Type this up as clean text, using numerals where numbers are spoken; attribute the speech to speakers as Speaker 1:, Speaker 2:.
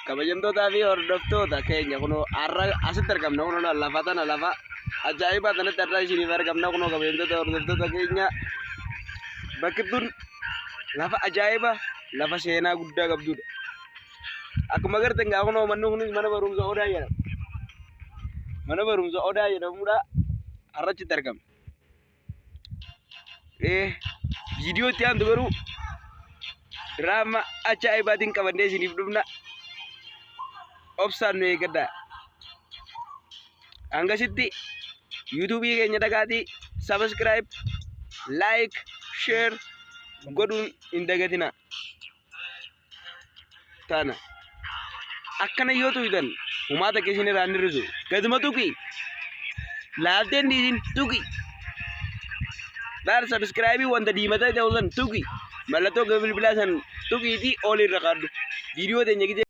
Speaker 1: Kabajamtootaa fi hordoftoota keenya kunoo har'a asitti argamna kunoo lafa tana lafa ajaa'ibaa kanatti har'a isiniif argamna kunoo kabajamtoota hordoftoota keenya bakki tun lafa ajaa'ibaa lafa seenaa guddaa qabdudha. Akkuma agartan gaa kunoo manni kunis mana barumsa Odaa jedhama. Mana barumsa Odaa jedhamudha. Har'a achitti argamna. Viidiyoo itti aantu garuu drama ajaa'ibaatiin qabannee isiniif dhufna. Obsaan nu eeggadhaa. Hangasitti YouTube keenya dhaqaatii subscribe, like, share godhuun hin dagatinaa. Tana akkana yoo tuqxan humaata keessan irraa hin hir'isu. Gaduma tuqi. Laalteen dhiisin tuqi. Daar subscribe wanta diimataa ta'uu san tuqi. Mallattoo bilbilaa san tuqiitii ol irra kaadhu. Viidiyoo teenya